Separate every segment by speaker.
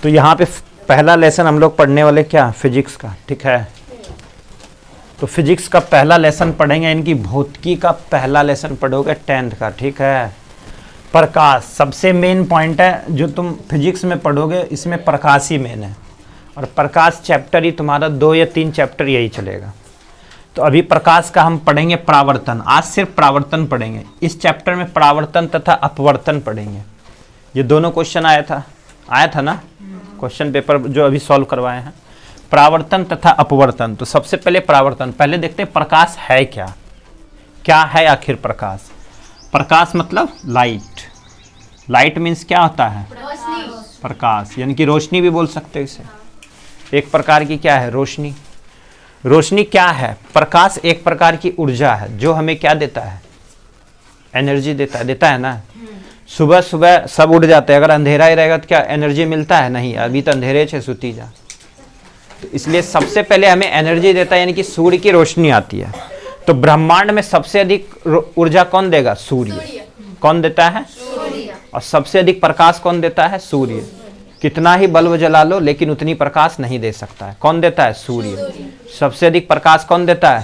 Speaker 1: तो यहाँ पे पहला लेसन हम लोग पढ़ने वाले क्या, फिजिक्स का, ठीक है। तो फिजिक्स का पहला लेसन पढ़ेंगे, इनकी भौतिकी का पहला लेसन पढ़ोगे 10th का, ठीक है। प्रकाश सबसे मेन पॉइंट है जो तुम फिजिक्स में पढ़ोगे, इसमें प्रकाश ही मेन है, और प्रकाश चैप्टर ही तुम्हारा 2 या 3 चैप्टर यही चलेगा। तो अभी प्रकाश का हम पढ़ेंगे परावर्तन, आज सिर्फ परावर्तन पढ़ेंगे। इस चैप्टर में परावर्तन तथा अपवर्तन पढ़ेंगे। ये दोनों क्वेश्चन आया था ना क्वेश्चन पेपर जो अभी सॉल्व करवाए हैं, परावर्तन तथा अपवर्तन। तो सबसे पहले परावर्तन, पहले देखते हैं प्रकाश है क्या, क्या है आखिर प्रकाश। प्रकाश मतलब लाइट, लाइट मीन्स क्या होता है, प्रकाश, यानी कि रोशनी भी बोल सकते हो इसे, एक प्रकार की क्या है, रोशनी। रोशनी क्या है, प्रकाश एक प्रकार की ऊर्जा है जो हमें क्या देता है, एनर्जी देता है ना। सुबह सुबह सब उठ जाते हैं, अगर अंधेरा ही रहेगा तो क्या एनर्जी मिलता है, नहीं, अभी तो अंधेरे छे सुती जा। तो इसलिए सबसे पहले हमें एनर्जी देता है, यानी कि सूर्य की रोशनी आती है। तो ब्रह्मांड में सबसे अधिक ऊर्जा कौन देगा, सूर्य। कौन देता है, और सबसे अधिक प्रकाश कौन देता है, सूर्य। कितना ही बल्ब जला लो लेकिन उतनी प्रकाश नहीं दे सकता है, कौन देता है, सूर्य। सबसे अधिक प्रकाश कौन देता है,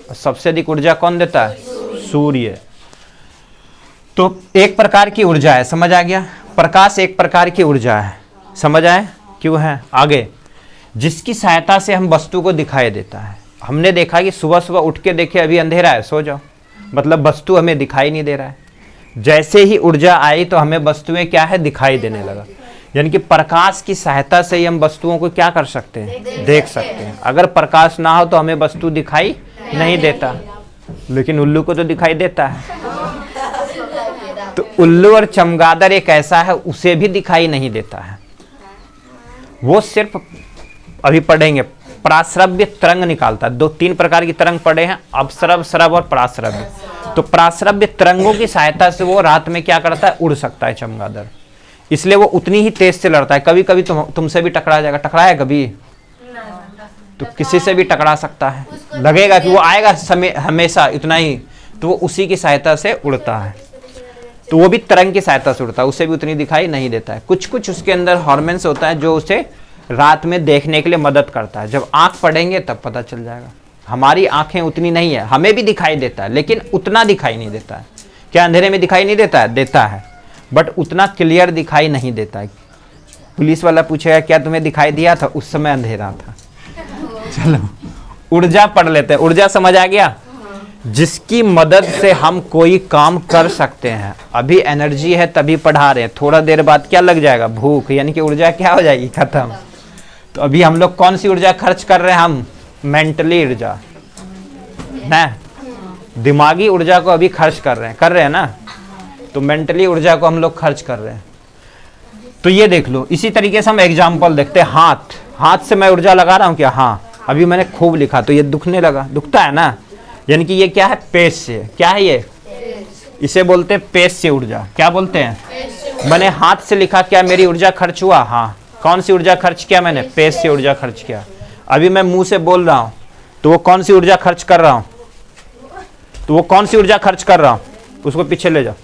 Speaker 1: और सबसे अधिक ऊर्जा कौन देता है, सूर्य। तो एक प्रकार की ऊर्जा है, समझ आ गया, प्रकाश एक प्रकार की ऊर्जा है, समझ आए क्यों है। आगे, जिसकी सहायता से हम वस्तु को दिखाई देता है। हमने देखा कि सुबह सुबह उठ के देखे अभी अंधेरा है, सो जाओ, मतलब वस्तु हमें दिखाई नहीं दे रहा है। जैसे ही ऊर्जा आई तो हमें वस्तुएं क्या है, दिखाई देने लगा। यानी कि प्रकाश की सहायता से ही हम वस्तुओं को क्या कर सकते हैं, देख सकते हैं। अगर प्रकाश ना हो तो हमें वस्तु दिखाई नहीं देता, लेकिन उल्लू को तो दिखाई देता है। तो उल्लू और चमगादड़ एक ऐसा है, उसे भी दिखाई नहीं देता है, वो सिर्फ अभी पढ़ेंगे प्राश्रव्य तरंग निकालता है। 2-3 प्रकार की तरंग पढ़े हैं, अपश्रव, श्रव और प्राश्रव्य। तो प्राश्रव्य तरंगों की सहायता से वो रात में क्या करता है, उड़ सकता है चमगादड़, इसलिए वो उतनी ही तेज से लड़ता है। कभी कभी तुमसे भी टकरा जाएगा, टकराया कभी, तो किसी से भी टकरा सकता है, लगेगा कि वो आएगा हमेशा इतना ही, तो वो उसी की सहायता से उड़ता है। तो वो भी तरंग की सहायता से उड़ता है, उसे भी उतनी दिखाई नहीं देता है। कुछ कुछ उसके अंदर हार्मोन्स होता है जो उसे रात में देखने के लिए मदद करता है। जब आंख पढ़ेंगे तब पता चल जाएगा। हमारी आंखें उतनी नहीं है, हमें भी दिखाई देता है लेकिन उतना दिखाई नहीं देता है। क्या अंधेरे में दिखाई नहीं देता है, देता है, बट उतना क्लियर दिखाई नहीं देता है। पुलिस वाला पूछेगा क्या तुम्हें दिखाई दिया था, उस समय अंधेरा था। चलो ऊर्जा पढ़ लेते हैं। ऊर्जा समझ आ गया, जिसकी मदद से हम कोई काम कर सकते हैं। अभी एनर्जी है तभी पढ़ा रहे हैं, थोड़ा देर बाद क्या लग जाएगा, भूख, यानी कि ऊर्जा क्या हो जाएगी, खत्म। तो अभी हम लोग कौन सी ऊर्जा खर्च कर रहे हैं, हम मेंटली ऊर्जा ना, दिमागी ऊर्जा को अभी खर्च कर रहे हैं ना। तो मेंटली ऊर्जा को हम लोग खर्च कर रहे हैं। तो ये देख लो, इसी तरीके से हम एग्जाम्पल देखते हैं। हाथ से मैं ऊर्जा लगा रहा हूँ क्या, हाँ, अभी मैंने खूब लिखा तो ये दुखने लगा, दुखता है ना, यानी कि ये क्या है, पेश से। क्या है ये, इसे बोलते हैं पेश से ऊर्जा। क्या बोलते हैं, मैंने हाथ से लिखा, क्या मेरी ऊर्जा खर्च हुआ, हाँ। कौन सी ऊर्जा खर्च किया मैंने, पेश से ऊर्जा खर्च किया। अभी मैं मुंह से बोल रहा हूँ तो वो कौन सी ऊर्जा खर्च कर रहा हूँ, तो वो कौन सी ऊर्जा खर्च कर रहा हूँ, उसको पीछे ले जाओ।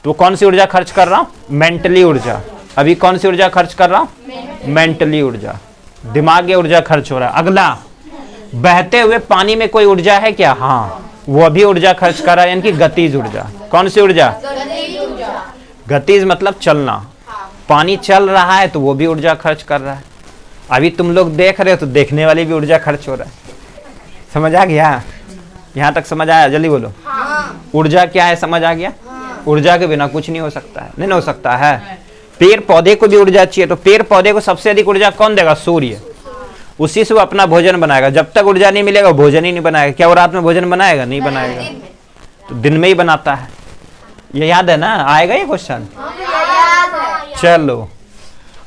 Speaker 1: तो कौन सी ऊर्जा खर्च कर रहा हूँ, मेंटली ऊर्जा। अभी कौन सी ऊर्जा खर्च कर रहा हूँ, मेंटली ऊर्जा, दिमागी ऊर्जा खर्च हो रहा है। अगला, बहते हुए पानी में कोई ऊर्जा है क्या, हाँ, वो भी ऊर्जा खर्च कर रहा है, यानी कि गतिज ऊर्जा। कौन सी ऊर्जा, गतिज मतलब चलना। पानी चल रहा है तो वो भी ऊर्जा खर्च कर रहा है। अभी तुम लोग देख रहे हो तो देखने वाली भी ऊर्जा खर्च हो रहा है। समझ आ गया, यहाँ तक समझ आया, जल्दी बोलो। ऊर्जा क्या है, समझ आ गया। ऊर्जा के बिना कुछ नहीं हो सकता है, नहीं हो सकता है। पेड़ पौधे को भी ऊर्जा चाहिए, तो पेड़ पौधे को सबसे अधिक ऊर्जा कौन देगा, सूर्य। उसी से वो अपना भोजन बनाएगा। जब तक ऊर्जा नहीं मिलेगा वो भोजन ही नहीं बनाएगा। क्या वो रात में भोजन बनाएगा, नहीं बनाएगा, तो दिन में ही बनाता है। ये याद है ना, आएगा ये क्वेश्चन। चलो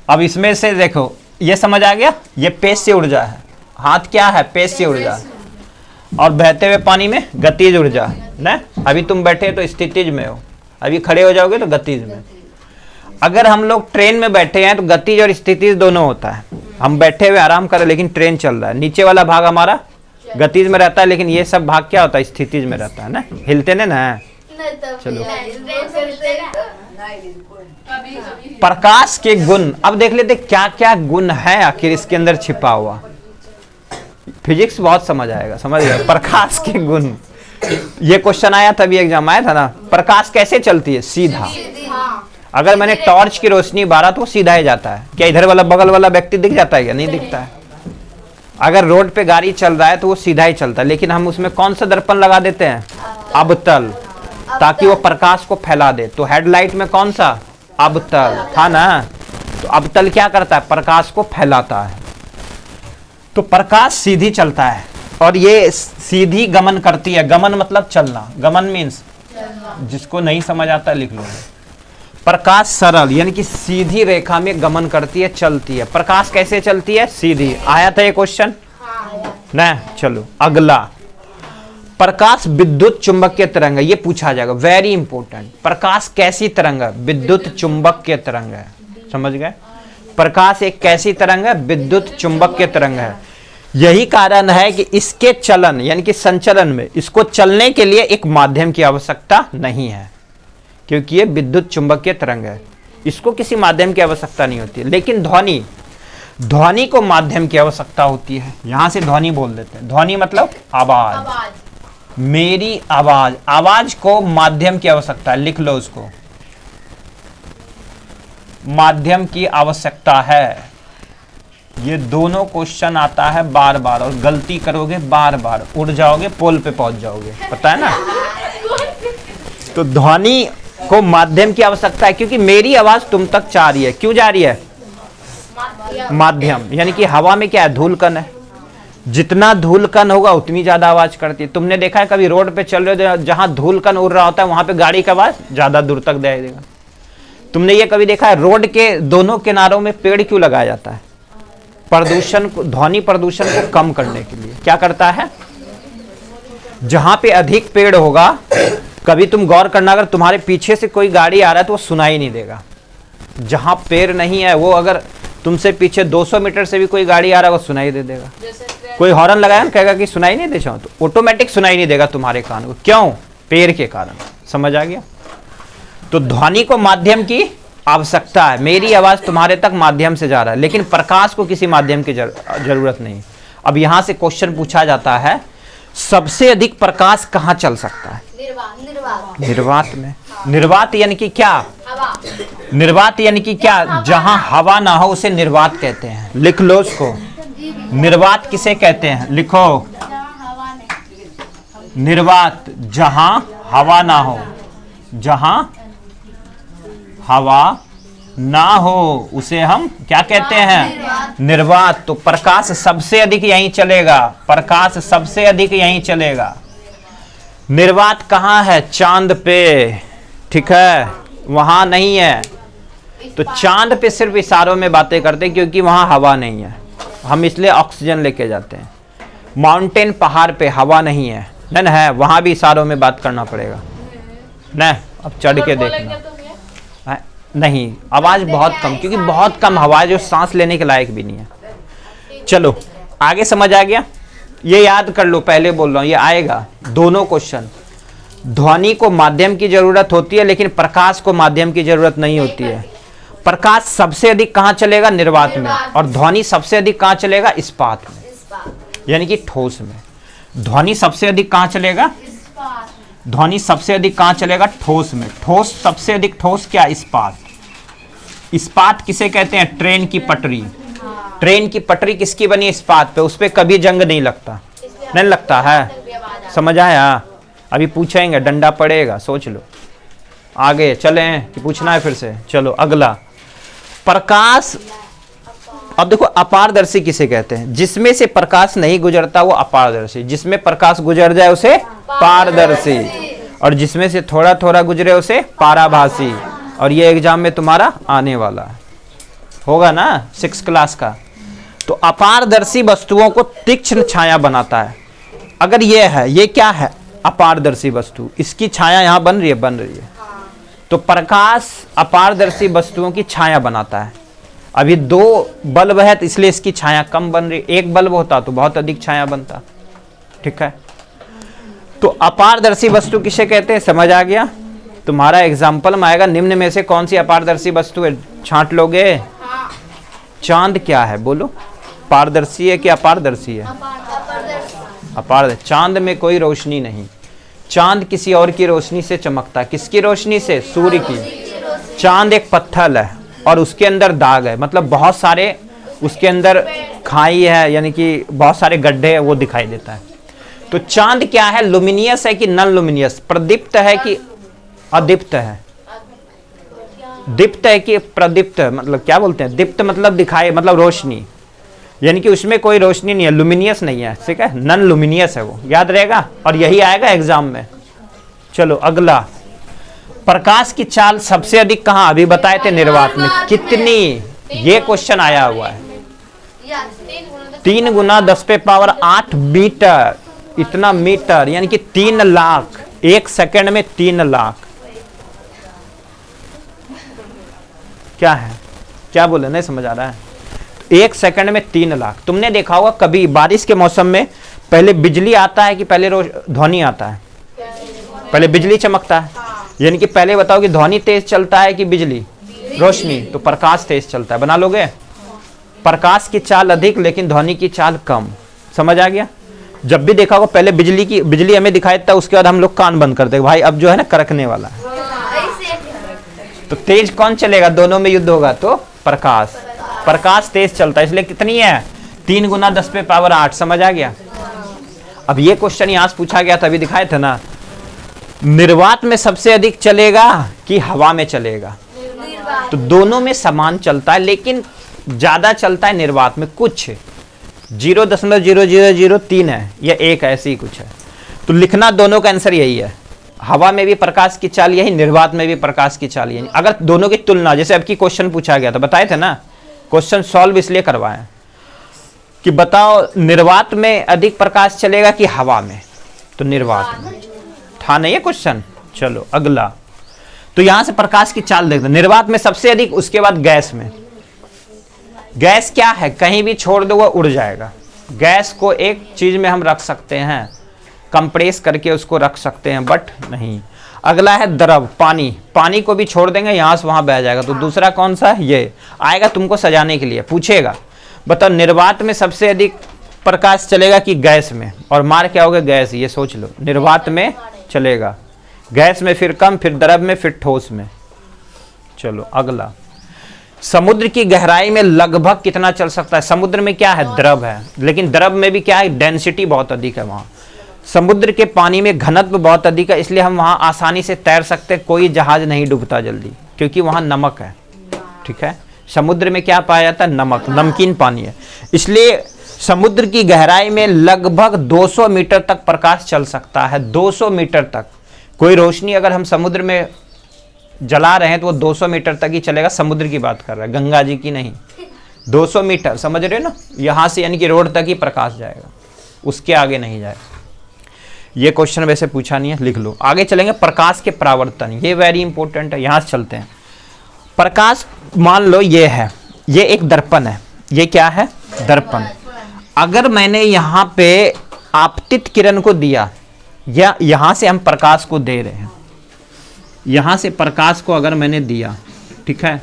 Speaker 1: अब इसमें से देखो, ये समझ आ गया, ये पेश से ऊर्जा है। हाथ क्या है, पेश से ऊर्जा, और बहते हुए पानी में गतिज ऊर्जा ना। अभी तुम बैठे तो स्थितिज में हो, अभी खड़े हो जाओगे तो गतिज में। अगर हम लोग ट्रेन में बैठे हैं तो गतिज और स्थितिज दोनों होता है। हम बैठे हुए आराम कर रहे लेकिन ट्रेन चल रहा है, नीचे वाला भाग हमारा गतिज में रहता है, लेकिन ये सब भाग क्या होता है, स्थितिज में रहता है ना, हिलते ने ना। चलो प्रकाश के गुण, अब देख लेते क्या क्या गुण है आखिर इसके अंदर छिपा हुआ। फिजिक्स बहुत समझ आएगा, समझ गए। प्रकाश के गुण, ये क्वेश्चन आया तभी एग्जाम आया था ना। प्रकाश कैसे चलती है? सीधा। अगर मैंने टॉर्च की रोशनी बारा तो वो सीधा ही जाता है। क्या इधर वाला बगल वाला व्यक्ति दिख जाता है? क्या नहीं दिखता है। अगर रोड पे गाड़ी चल रहा है तो वो सीधा ही चलता है, लेकिन हम उसमें कौन सा दर्पण लगा देते हैं? अवतल, ताकि वो प्रकाश को फैला दे। तो हेडलाइट में कौन सा? अवतल था ना। तो अवतल क्या करता है? प्रकाश को फैलाता है। तो प्रकाश सीधी चलता है और ये सीधी गमन करती है। गमन मतलब चलना, गमन मीन्स, जिसको नहीं समझ आता लिख लो। प्रकाश सरल यानी कि सीधी रेखा में गमन करती है, चलती है। प्रकाश कैसे चलती है? सीधी। आया था ये क्वेश्चन ना। चलो अगला, प्रकाश विद्युत चुंबकीय तरंग है। ये पूछा जाएगा, वेरी इंपॉर्टेंट। प्रकाश कैसी तरंग है? विद्युत चुंबकीय तरंग है। समझ गए? प्रकाश एक कैसी तरंग है? विद्युत चुंबकीय तरंग है। यही कारण है कि इसके चलन यानी कि संचलन में इसको चलने के लिए एक माध्यम की आवश्यकता नहीं है, क्योंकि ये विद्युत चुंबकीय तरंग है। इसको किसी माध्यम की आवश्यकता नहीं होती है। लेकिन ध्वनि, ध्वनि को माध्यम की आवश्यकता होती है। यहां से ध्वनि बोल देते हैं। ध्वनि मतलब आवाज, मेरी आवाज। आवाज को माध्यम की आवश्यकता है, लिख लो उसको। माध्यम की आवश्यकता है। ये दोनों क्वेश्चन आता है बार बार, और गलती करोगे बार बार उड़ जाओगे, पोल पे पहुंच जाओगे, पता है ना। तो ध्वनि को माध्यम की आवश्यकता है, क्योंकि मेरी आवाज तुम तक जा रही है। क्यों जा रही है? माध्यम यानी कि हवा में क्या है? धूलकण है। जितना धूलकण होगा उतनी ज्यादा आवाज करती है। तुमने देखा है कभी रोड पे चल रहे हो, जहां धूलकण उड़ रहा होता है वहां पे गाड़ी का आवाज ज्यादा दूर तक दिखाई देगा। तुमने ये कभी देखा है रोड के दोनों किनारों में पेड़ क्यों लगाया जाता है? प्रदूषण को, ध्वनि प्रदूषण को कम करने के लिए। क्या करता है? जहां पे अधिक पेड़ होगा, कभी तुम गौर करना, अगर तुम्हारे पीछे से कोई गाड़ी आ रहा है तो वो सुनाई नहीं देगा। जहां पेड़ नहीं है, वो अगर तुमसे पीछे 200 मीटर से भी कोई गाड़ी आ रहा है वो सुनाई दे देगा। कोई हॉर्न लगाया ना, कहेगा कि सुनाई नहीं दे चाहो, तो ऑटोमेटिक सुनाई नहीं देगा तुम्हारे कान को। क्यों? पेड़ के कारण। समझ आ गया? तो ध्वनि को माध्यम की आवश्यकता है। मेरी आवाज तुम्हारे तक माध्यम से जा रहा है, लेकिन प्रकाश को किसी माध्यम की जरूरत नहीं। अब यहां से क्वेश्चन पूछा जाता है, सबसे अधिक प्रकाश कहां चल सकता है? निर्वात में। निर्वात यानी कि क्या? निर्वात यानी कि क्या? जहां हवा ना हो उसे निर्वात कहते हैं। लिख लो उसको। निर्वात किसे कहते हैं? लिखो। निर्वात जहां हवा ना हो, जहां हवा ना हो उसे हम क्या कहते हैं? निर्वात। तो प्रकाश सबसे अधिक यहीं चलेगा। प्रकाश सबसे अधिक यहीं चलेगा। निर्वात कहाँ है? चांद पे। ठीक है, वहां नहीं है। तो चांद पे सिर्फ इशारों में बातें करते हैं, क्योंकि वहां हवा नहीं है। हम इसलिए ऑक्सीजन लेके जाते हैं। माउंटेन, पहाड़ पे हवा नहीं है ना, है, वहां भी इशारों में बात करना पड़ेगा ना। अब चढ़ के देखना नहीं, आवाज बहुत कम, क्योंकि बहुत कम हवा है जो सांस लेने के लायक भी नहीं है। चलो आगे समझ आ गया? ये याद कर लो, पहले बोल रहा हूं, ये आएगा दोनों क्वेश्चन। ध्वनि को माध्यम की जरूरत होती है, लेकिन प्रकाश को माध्यम की जरूरत नहीं होती है। प्रकाश सबसे अधिक कहां चलेगा? निर्वात में। और ध्वनि सबसे अधिक कहां चलेगा? इस्पात में, यानी कि ठोस में। ध्वनि सबसे अधिक कहां चलेगा? ध्वनि सबसे अधिक कहां चलेगा? ठोस में। ठोस सबसे अधिक ठोस क्या? इस्पात। इस्पात किसे कहते हैं? ट्रेन की पटरी। ट्रेन की पटरी किसकी बनी? इस्पात पे। उस पे कभी जंग नहीं लगता, नहीं लगता है। समझ आया? अभी पूछेंगे, डंडा पड़ेगा, सोच लो। आगे चले कि पूछना है फिर से? चलो अगला, प्रकाश। अब देखो, अपारदर्शी किसे कहते हैं? जिसमें से प्रकाश नहीं गुजरता वो अपारदर्शी। जिसमें प्रकाश गुजर जाए उसे पारदर्शी, और जिसमें से थोड़ा थोड़ा गुजरे उसे पाराभासी। और ये एग्जाम में तुम्हारा आने वाला है, होगा ना 6 क्लास का। तो अपारदर्शी वस्तुओं को तीक्ष्ण छाया बनाता है। अगर ये है, ये क्या है? अपारदर्शी वस्तु। इसकी छाया यहां बन रही है, बन रही है। तो प्रकाश अपारदर्शी वस्तुओं की छाया बनाता है। अभी 2 बल्ब है तो इसलिए इसकी छाया कम बन रही। 1 बल्ब होता तो बहुत अधिक छाया बनता। ठीक है, तो अपारदर्शी वस्तु किसे कहते हैं? समझ आ गया? तुम्हारा एग्जाम्पल में आएगा निम्न में से कौन सी अपारदर्शी वस्तु है, छांट लोगे? चांद क्या है बोलो, पारदर्शी है कि अपारदर्शी है? अपारदर्शी। चांद में कोई रोशनी नहीं, चांद किसी और की रोशनी से चमकता है। किसकी रोशनी से? सूर्य की। चांद एक पत्थर है और उसके अंदर दाग है, मतलब बहुत सारे उसके अंदर खाई है, यानी कि बहुत सारे गड्ढे है, वो दिखाई देता है। तो चांद क्या है, लुमिनियस है कि नॉन लुमिनियस, प्रदीप्त है कि अदीप्त है? दीप्त है कि प्रदीप्त है? मतलब क्या बोलते हैं, दीप्त मतलब दिखाई, मतलब रोशनी, यानी कि उसमें कोई रोशनी नहीं है, लुमिनियस नहीं है, ठीक है, नॉन लुमिनियस है वो, याद रहेगा और यही आएगा एग्जाम में। चलो अगला, प्रकाश की चाल सबसे अधिक कहां, अभी बताए थे निर्वात में, कितनी? ये क्वेश्चन आया हुआ है। 3 गुना 10⁸ मीटर, इतना मीटर, यानी कि 3 लाख, 1 सेकंड में 3 लाख। क्या है, क्या बोले, नहीं समझ आ रहा है? 1 सेकंड में 3 लाख। तुमने देखा होगा कभी बारिश के मौसम में पहले बिजली आता है कि पहले ध्वनि आता है? पहले बिजली चमकता है, यानी कि पहले बताओ कि ध्वनि तेज चलता है कि बिजली, रोशनी? तो प्रकाश तेज चलता है, बना लोगे? प्रकाश की चाल अधिक लेकिन ध्वनि की चाल कम, समझ आ गया? जब भी देखा होगा पहले बिजली हमें दिखाई देता है, उसके बाद हम लोग कान बंद करते हैं, भाई अब जो है ना कड़कने वाला है। तो तेज कौन चलेगा, दोनों में युद्ध होगा तो प्रकाश तेज चलता है, इसलिए कितनी है, 3 गुना 10⁸ समझ आ गया? अब ये क्वेश्चन यहां से पूछा गया था, अभी दिखाए थे ना, निर्वात में सबसे अधिक चलेगा कि हवा में चलेगा? तो दोनों में समान चलता है, लेकिन ज्यादा चलता है निर्वात में, कुछ 0.0003 है या 1 ऐसी ही कुछ है। तो लिखना दोनों का आंसर यही है, हवा में भी प्रकाश की चाल यही, निर्वात में भी प्रकाश की चाल यही। अगर दोनों की तुलना, जैसे अब की क्वेश्चन पूछा गया था, बताए थे ना, क्वेश्चन सॉल्व इसलिए करवाए कि बताओ निर्वात में अधिक प्रकाश चलेगा कि हवा में? तो निर्वात में था नहीं है क्वेश्चन। चलो अगला, तो यहां से प्रकाश की चाल देखते, निर्वात में सबसे अधिक, उसके बाद गैस में। गैस क्या है, कहीं भी छोड़ दो वो उड़ जाएगा। गैस को एक चीज में हम रख सकते हैं, कंप्रेस करके उसको रख सकते हैं, बट नहीं। अगला है द्रव, पानी, पानी को भी छोड़ देंगे यहां से वहां बह जाएगा। तो दूसरा कौन सा है, ये आएगा तुमको सजाने के लिए, पूछेगा बताओ निर्वात में सबसे अधिक प्रकाश चलेगा कि गैस में? और मार क्या होगा, गैस, ये सोच लो, निर्वात में चलेगा, गैस में फिर कम, फिर द्रव में, फिर ठोस में। चलो अगला, समुद्र की गहराई में लगभग कितना चल सकता है? समुद्र में क्या है, द्रव है, लेकिन द्रव में भी क्या है, डेंसिटी बहुत अधिक है वहां। समुद्र के पानी में घनत्व बहुत अधिक है, इसलिए हम वहां आसानी से तैर सकते हैं, कोई जहाज नहीं डूबता जल्दी, क्योंकि वहां नमक है, ठीक है। समुद्र में क्या पाया जाता है, नमक, नमकीन पानी है, इसलिए समुद्र की गहराई में लगभग 200 मीटर तक प्रकाश चल सकता है, 200 मीटर तक। कोई रोशनी अगर हम समुद्र में जला रहे हैं तो वो 200 मीटर तक ही चलेगा, समुद्र की बात कर रहा है, गंगा जी की नहीं। 200 मीटर, समझ रहे हो ना, यहां से यानी कि रोड तक ही प्रकाश जाएगा, उसके आगे नहीं जाएगा। ये क्वेश्चन वैसे पूछा नहीं है, लिख लो। आगे चलेंगे, प्रकाश के परावर्तन, ये वेरी इंपॉर्टेंट है, यहां से चलते हैं। प्रकाश मान लो ये है, ये एक दर्पण है, ये क्या है, दर्पण। अगर मैंने यहां पे आपतित किरण को दिया, या यहां से हम प्रकाश को दे रहे हैं, यहां से प्रकाश को अगर मैंने दिया, ठीक है,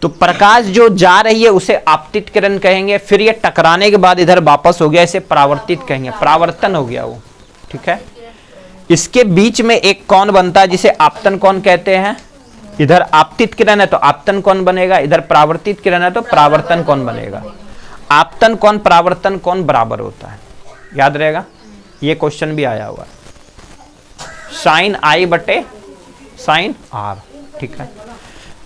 Speaker 1: तो प्रकाश जो जा रही है उसे आपतित किरण कहेंगे, फिर ये टकराने के बाद इधर वापस हो गया, इसे परावर्तित कहेंगे, परावर्तन हो गया वो, ठीक है। इसके बीच में एक कोण बनता है जिसे आपतन कोण कहते हैं। इधर आपतित किरण है तो आपतन कोण बनेगा, इधर परावर्तित किरण है तो परावर्तन कोण बनेगा। आपतन कोण परावर्तन कोण बराबर होता है, याद रहेगा, ये क्वेश्चन भी आया हुआ है, साइन आई बटे साइन आर, ठीक है।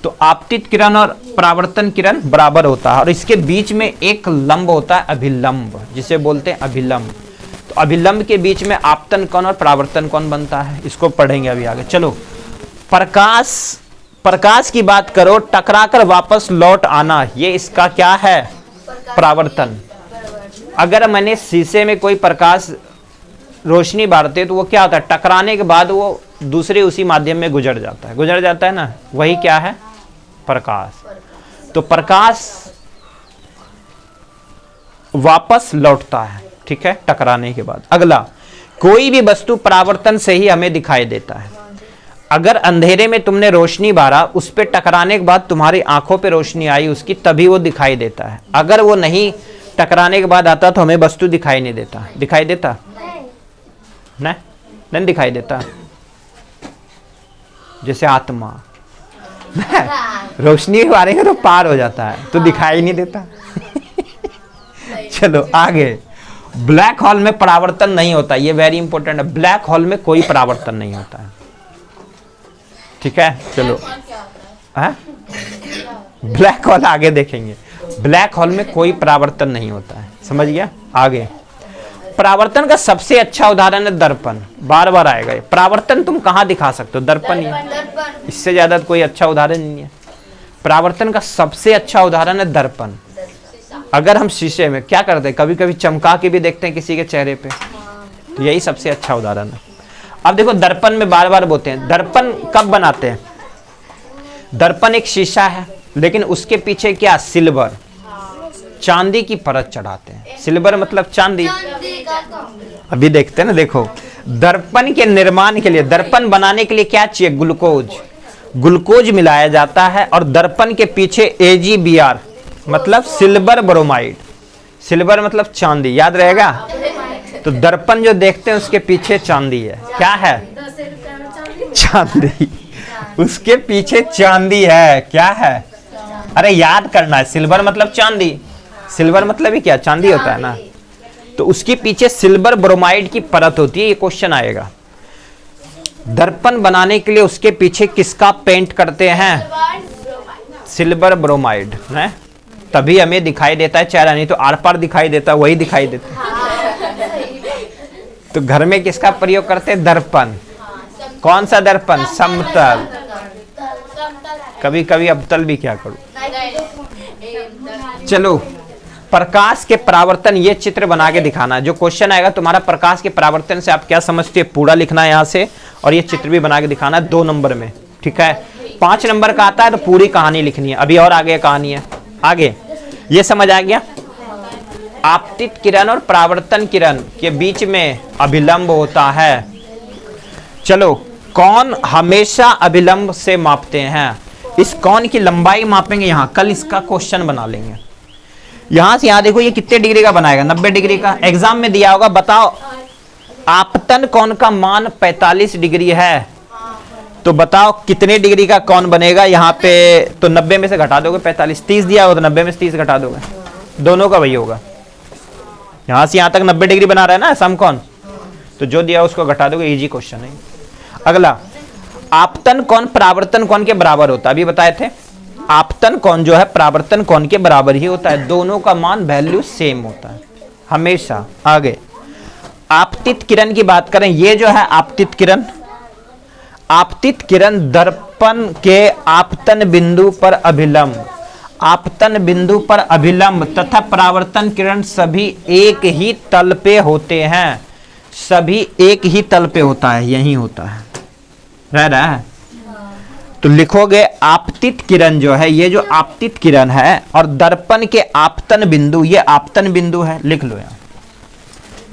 Speaker 1: तो आपतित किरण और परावर्तन किरण बराबर होता है, और इसके बीच में एक लंब होता है, अभिलंब, जिसे बोलते हैं अभिलंब। तो अभिलंब के बीच में आपतन कोण और परावर्तन कोण बनता है, इसको पढ़ेंगे अभी आगे। चलो, प्रकाश की बात करो, टकराकर वापस लौट आना, ये इसका क्या है, परावर्तन। अगर मैंने शीशे में कोई प्रकाश रोशनी मारते तो वो क्या होता है, टकराने के बाद वो दूसरे उसी माध्यम में गुजर जाता है ना, वही क्या है, प्रकाश। तो प्रकाश वापस लौटता है, ठीक है, टकराने के बाद। अगला, कोई भी वस्तु परावर्तन से ही हमें दिखाई देता है। अगर अंधेरे में तुमने रोशनी बारा, उस पे टकराने के बाद तुम्हारी आंखों पे रोशनी आई उसकी, तभी वो दिखाई देता है। अगर वो नहीं टकराने के बाद आता तो हमें वस्तु दिखाई नहीं देता। दिखाई देता नहीं दिखाई देता। जैसे आत्मा रोशनी मारेंगे तो पार हो जाता है, तो दिखाई नहीं देता। चलो आगे। ब्लैक होल में परावर्तन नहीं होता, ये वेरी इंपॉर्टेंट है। ब्लैक होल में कोई परावर्तन नहीं होता है, ठीक है। चलो ब्लैक होल आगे देखेंगे। ब्लैक होल में कोई परावर्तन नहीं होता है, समझ गया। आगे, परावर्तन का सबसे अच्छा उदाहरण है दर्पण। बार बार आएगा ये। परावर्तन तुम कहाँ दिखा सकते हो? दर्पण ही, इससे ज्यादा कोई अच्छा उदाहरण नहीं है। परावर्तन का सबसे अच्छा उदाहरण है दर्पण। अगर हम शीशे में क्या करते हैं, कभी कभी चमका के भी देखते हैं किसी के चेहरे पे, तो यही सबसे अच्छा उदाहरण है। अब देखो, दर्पण में बार बार बोलते हैं। दर्पण कब बनाते हैं? दर्पण एक शीशा है, लेकिन उसके पीछे क्या? सिल्वर, चांदी की परत चढ़ाते हैं। सिल्वर मतलब चांदी। अभी देखते हैं ना, देखो दर्पण के निर्माण के लिए, दर्पण बनाने के लिए क्या चाहिए? ग्लूकोज। ग्लूकोज मिलाया जाता है और दर्पण के पीछे AgBr मतलब सिल्वर ब्रोमाइड। सिल्वर मतलब चांदी, याद रहेगा। तो दर्पण जो देखते हैं उसके पीछे चांदी है। क्या है? चांदी। उसके पीछे चांदी है। क्या है? अरे याद करना है, सिल्वर मतलब चांदी। सिल्वर मतलब ही क्या? चांदी होता है ना। तो उसके पीछे सिल्वर ब्रोमाइड की परत होती है। ये क्वेश्चन आएगा। दर्पण बनाने के लिए उसके पीछे किसका पेंट करते हैं? सिल्वर ब्रोमाइड है, तभी हमें दिखाई देता है चेहरा, नहीं तो आर पार दिखाई देता, वही दिखाई देता। तो घर में किसका प्रयोग करते हैं? दर्पण। कौन सा दर्पण? समतल। कभी कभी अवतल भी क्या करूं। चलो, प्रकाश के परावर्तन, ये चित्र बना के दिखाना। जो क्वेश्चन आएगा तुम्हारा प्रकाश के परावर्तन से आप क्या समझते हैं, पूरा लिखना है यहाँ से, और ये चित्र भी बना के दिखाना है 2 नंबर में, ठीक है। 5 नंबर का आता है तो पूरी कहानी लिखनी है। अभी और आगे कहानी है। आगे ये समझ आ गया। आपतित किरण और परावर्तन किरण के बीच में अभिलंब होता है। चलो, कौन हमेशा अभिलंब से मापते हैं? इस कौन की लंबाई मापेंगे यहाँ, कल इसका क्वेश्चन बना लेंगे। यहां से यहां देखो, ये कितने डिग्री का बनाएगा? 90 डिग्री का। एग्जाम में दिया होगा, बताओ आपतन कोण का मान 45 डिग्री है, तो बताओ कितने डिग्री का कौन बनेगा यहाँ पे? तो 90 में से घटा दोगे 45। 30 दिया होगा तो 90 में से 30 घटा दोगे, दोनों का वही होगा। यहां से यहां तक 90 डिग्री बना रहा है ना समकोण, तो जो दिया उसको घटा दोगे। इजी क्वेश्चन है। अगला, आपतन कोण परावर्तन कोण के बराबर होता है। अभी बताए थे, आपतन कोण जो है परावर्तन कोण के बराबर ही होता है। दोनों का मान वैल्यू सेम होता है हमेशा। आगे, आपतित किरण की बात करें, ये जो है आपतित किरण, आपतित किरण दर्पण के आपतन बिंदु पर अभिलंब, आपतन बिंदु पर अभिलंब तथा परावर्तन किरण सभी एक ही तल पे होते हैं। सभी एक ही तल पे होता है, यही होता है, रह रहा है। तो लिखोगे आपतित किरण जो है, ये जो आपतित किरण है और दर्पण के आपतन बिंदु, ये आपतन बिंदु है। लिख लो यार,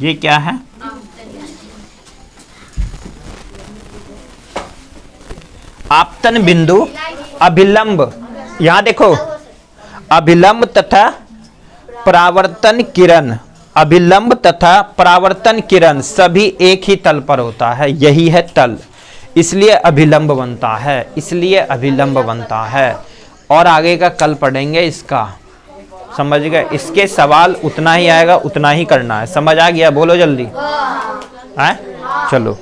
Speaker 1: ये क्या है? आपतन बिंदु, अभिलंब। यहां देखो, अभिलंब तथा परावर्तन किरण, अभिलंब तथा परावर्तन किरण सभी एक ही तल पर होता है, यही है तल, इसलिए अभिलंब बनता है, इसलिए अभिलंब बनता है। और आगे का कल पढ़ेंगे इसका, समझ गए। इसके सवाल उतना ही आएगा, उतना ही करना है। समझ आ गया? बोलो जल्दी। है, चलो।